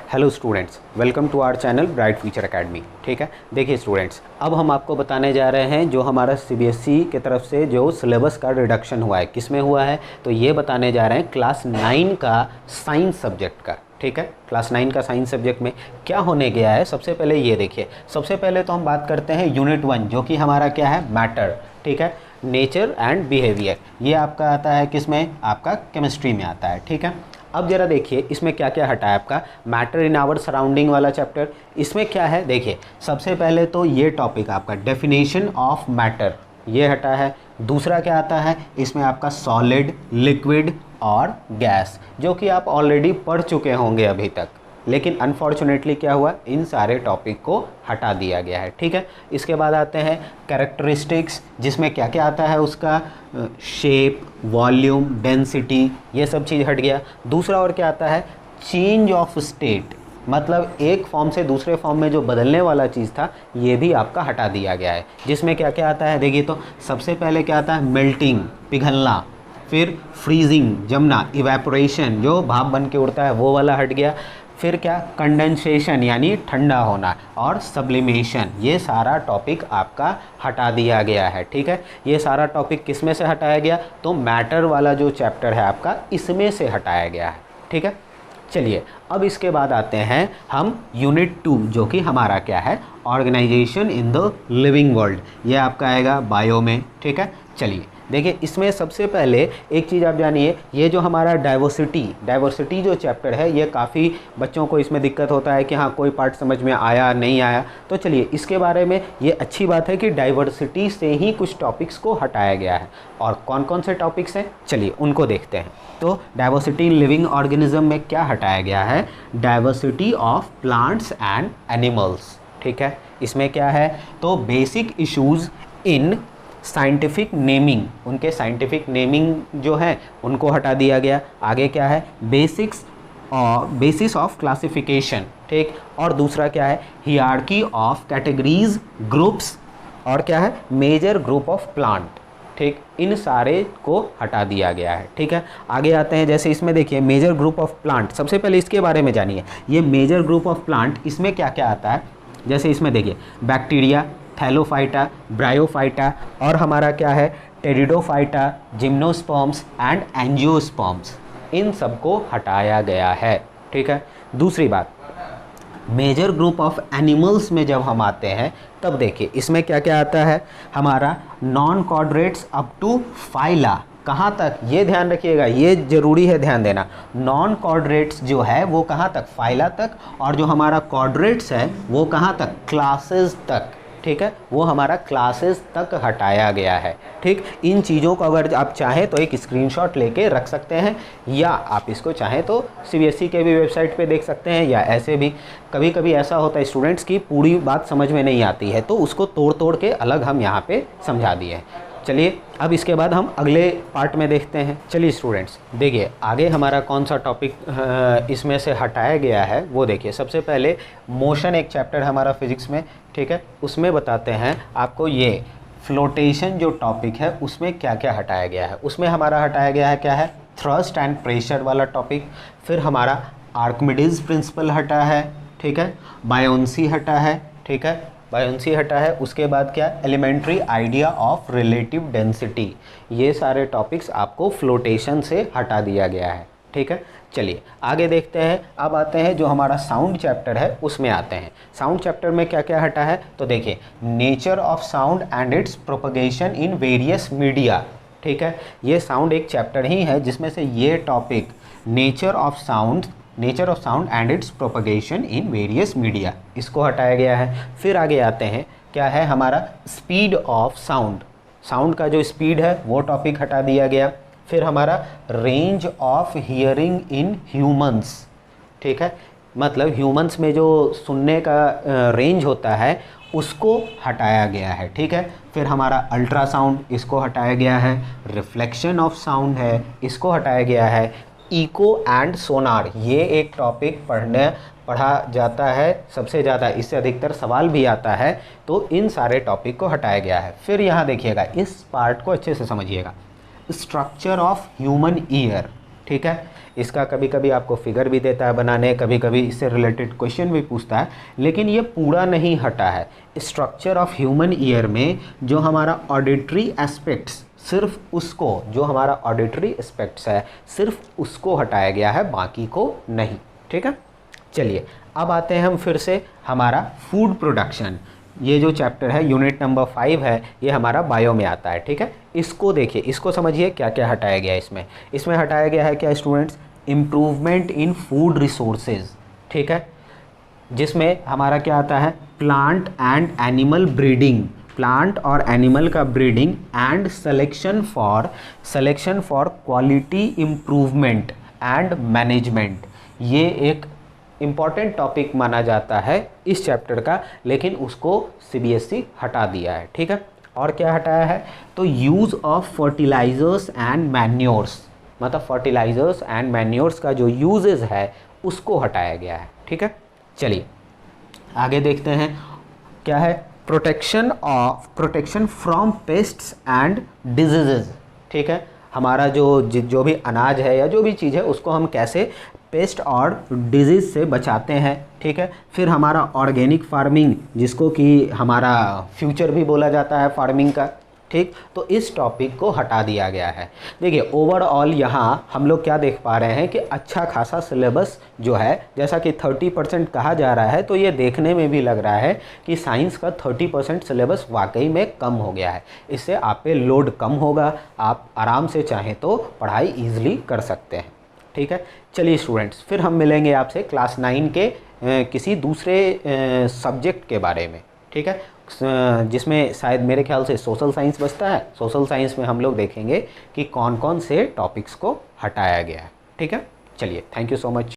Hello students, welcome to our channel bright future academy. ठीक है, देखिए स्टूडेंट्स, अब हम आपको बताने जा रहे हैं जो हमारा सीबीएसई की तरफ से जो सिलेबस का रिडक्शन हुआ है, किस में हुआ है, तो ये बताने जा रहे हैं क्लास 9 का साइंस सब्जेक्ट का। ठीक है, क्लास 9 का साइंस सब्जेक्ट में क्या होने गया है, सबसे पहले ये देखिए। सबसे पहले तो हम बात करते हैं यूनिट 1, जो कि हमारा क्या है, मैटर। ठीक है, नेचर एंड बिहेवियर, ये आपका आता है किस में, आपका केमिस्ट्री में आता है। ठीक है, अब जरा देखिए इसमें क्या क्या हटा है। आपका मैटर इन आवर सराउंडिंग वाला चैप्टर, इसमें क्या है देखिए, सबसे पहले तो ये टॉपिक आपका डेफिनेशन ऑफ मैटर, ये हटा है। दूसरा क्या आता है इसमें आपका सॉलिड, लिक्विड और गैस, जो कि आप ऑलरेडी पढ़ चुके होंगे अभी तक, लेकिन अनफॉर्चुनेटली क्या हुआ, इन सारे टॉपिक को हटा दिया गया है। ठीक है, इसके बाद आते हैं कैरेक्टरिस्टिक्स, जिसमें क्या क्या आता है, उसका शेप, वॉल्यूम, डेंसिटी, ये सब चीज़ हट गया। दूसरा और क्या आता है, चेंज ऑफ स्टेट, मतलब एक फॉर्म से दूसरे फॉर्म में जो बदलने वाला चीज़ था, ये भी आपका हटा दिया गया है। जिसमें क्या क्या आता है देखिए, तो सबसे पहले क्या आता है, मेल्टिंग, पिघलना, फिर फ्रीजिंग, जमना, इवेपोरेशन, जो भाप बन के उड़ता है वो वाला हट गया। फिर क्या, कंडेंसेशन यानी ठंडा होना, और सब्लिमेशन, ये सारा टॉपिक आपका हटा दिया गया है। ठीक है, ये सारा टॉपिक किस में से हटाया गया, तो मैटर वाला जो चैप्टर है आपका, इसमें से हटाया गया है। ठीक है, चलिए अब इसके बाद आते हैं हम यूनिट 2, जो कि हमारा क्या है, organisation in the living world, ये आपका आएगा बायो में। ठीक है, चलिए देखिए, इसमें सबसे पहले एक चीज़ आप जानिए, ये जो हमारा डाइवर्सिटी जो चैप्टर है, ये काफ़ी बच्चों को इसमें दिक्कत होता है कि हाँ कोई पार्ट समझ में आया नहीं आया। तो चलिए इसके बारे में, ये अच्छी बात है कि डाइवर्सिटी से ही कुछ टॉपिक्स को हटाया गया है। और कौन कौन से टॉपिक्स हैं, चलिए उनको देखते हैं। तो डाइवर्सिटी इन लिविंग ऑर्गेनिज्म में क्या हटाया गया है, diversity of plants and animals. ठीक है, इसमें क्या है, तो basic issues in scientific naming, उनके साइंटिफिक नेमिंग जो है उनको हटा दिया गया। आगे क्या है, बेसिस ऑफ क्लासिफिकेशन। ठीक, और दूसरा क्या है, हियरार्की ऑफ कैटेगरीज, ग्रुप्स, और क्या है, मेजर ग्रुप ऑफ प्लांट। ठीक, इन सारे को हटा दिया गया है। ठीक है, आगे आते हैं, जैसे इसमें देखिए मेजर ग्रुप ऑफ प्लांट, सबसे पहले इसके बारे में जानिए। ये मेजर ग्रुप ऑफ प्लांट, इसमें क्या क्या आता है, जैसे इसमें देखिए बैक्टीरिया, थैलोफाइटा, ब्रायोफाइटा, और हमारा क्या है, टेरिडोफाइटा, जिम्नोस्पर्म्स एंड एंजियोस्पर्म्स, इन सबको हटाया गया है। ठीक है, दूसरी बात, मेजर ग्रुप ऑफ एनिमल्स में जब हम आते हैं, तब देखिए इसमें क्या क्या आता है, हमारा non chordates up to phyla, कहाँ तक, ये ध्यान रखिएगा, ये जरूरी है ध्यान देना। नॉन कॉर्डेट्स जो है वो कहाँ तक, फाइला तक, और जो हमारा कॉर्डेट्स है वो कहाँ तक, क्लासेस तक। ठीक है, वो हमारा क्लासेस तक हटाया गया है। ठीक, इन चीज़ों को अगर आप चाहें तो एक स्क्रीनशॉट लेके रख सकते हैं, या आप इसको चाहें तो सीबीएसई के भी वेबसाइट पे देख सकते हैं, या ऐसे भी कभी कभी ऐसा होता है स्टूडेंट्स की पूरी बात समझ में नहीं आती है, तो उसको तोड़ तोड़ के अलग हम यहाँ पे समझा दिए हैं। चलिए अब इसके बाद हम अगले पार्ट में देखते हैं। चलिए स्टूडेंट्स देखिए, आगे हमारा कौन सा टॉपिक इसमें से हटाया गया है वो देखिए। सबसे पहले मोशन, एक चैप्टर हमारा फिजिक्स में, ठीक है, उसमें बताते हैं आपको ये फ्लोटेशन जो टॉपिक है उसमें क्या क्या हटाया गया है। उसमें हमारा हटाया गया है क्या है, थ्रस्ट एंड प्रेशर वाला टॉपिक। फिर हमारा आर्किमिडीज प्रिंसिपल हटा है। ठीक है, बायोन्सी हटा है। ठीक है, बायोन्सी हटा है। उसके बाद क्या, elementary idea of relative density, ये सारे टॉपिक्स आपको फ्लोटेशन से हटा दिया गया है। ठीक है, चलिए आगे देखते हैं। अब आते हैं जो हमारा साउंड चैप्टर है उसमें आते हैं। साउंड चैप्टर में क्या क्या हटा है, तो देखिए nature of sound and it's propagation in various media. ठीक है, ये साउंड एक चैप्टर ही है जिसमें से ये topic nature of sound and it's propagation in various media, इसको हटाया गया है। फिर आगे आते हैं, क्या है हमारा, स्पीड ऑफ साउंड, साउंड का जो स्पीड है वो टॉपिक हटा दिया गया। फिर हमारा range of hearing in humans. ठीक है, मतलब ह्यूमंस में जो सुनने का रेंज होता है उसको हटाया गया है। ठीक है, फिर हमारा अल्ट्रासाउंड, इसको हटाया गया है। रिफ्लेक्शन ऑफ साउंड है, इसको हटाया गया है। इको एंड सोनार, ये एक टॉपिक पढ़ा जाता है सबसे ज़्यादा, इससे अधिकतर सवाल भी आता है, तो इन सारे टॉपिक को हटाया गया है। फिर यहाँ देखिएगा, इस पार्ट को अच्छे से समझिएगा, स्ट्रक्चर ऑफ ह्यूमन ईयर। ठीक है। इसका कभी कभी आपको फिगर भी देता है बनाने, कभी कभी इससे रिलेटेड क्वेश्चन भी पूछता है, लेकिन ये पूरा नहीं हटा है। स्ट्रक्चर ऑफ ह्यूमन ईयर में जो हमारा ऑडिटरी एस्पेक्ट्स, सिर्फ उसको, जो हमारा ऑडिटरी एस्पेक्ट्स है सिर्फ उसको हटाया गया है, बाकी को नहीं। ठीक है, चलिए अब आते हैं हम फिर से हमारा फूड प्रोडक्शन। ये जो चैप्टर है यूनिट नंबर 5 है, ये हमारा बायो में आता है। ठीक है, इसको देखिए, इसको समझिए क्या क्या हटाया गया है इसमें। इसमें हटाया गया है क्या students, improvement in food resources. ठीक है, जिसमें हमारा क्या आता है, plant and animal breeding, plant और एनिमल का breeding and selection for quality improvement and management. ये एक इम्पॉर्टेंट टॉपिक माना जाता है इस चैप्टर का, लेकिन उसको सीबीएसई हटा दिया है। ठीक है, और क्या हटाया है, तो use of fertilisers and manures, मतलब फर्टिलाइजर्स एंड मैन्योर्स का जो यूजेस है उसको हटाया गया है। ठीक है, चलिए आगे देखते हैं क्या है, protection from pests and diseases. ठीक है, हमारा जो भी अनाज है या जो भी चीज़ है उसको हम कैसे पेस्ट और डिजीज़ से बचाते हैं। ठीक है, फिर हमारा ऑर्गेनिक फार्मिंग, जिसको कि हमारा फ्यूचर भी बोला जाता है फार्मिंग का। ठीक, तो इस टॉपिक को हटा दिया गया है। देखिए ओवरऑल यहाँ हम लोग क्या देख पा रहे हैं कि अच्छा खासा सिलेबस जो है, जैसा कि 30% कहा जा रहा है, तो ये देखने में भी लग रहा है कि साइंस का 30% सिलेबस वाकई में कम हो गया है। इससे आप पे लोड कम होगा, आप आराम से चाहें तो पढ़ाई ईजिली कर सकते हैं। ठीक है, चलिए स्टूडेंट्स, फिर हम मिलेंगे आपसे क्लास 9 के किसी दूसरे सब्जेक्ट के बारे में। ठीक है, जिसमें शायद मेरे ख्याल से सोशल साइंस बचता है। सोशल साइंस में हम लोग देखेंगे कि कौन कौन से टॉपिक्स को हटाया गया है। ठीक है, चलिए, थैंक यू सो मच।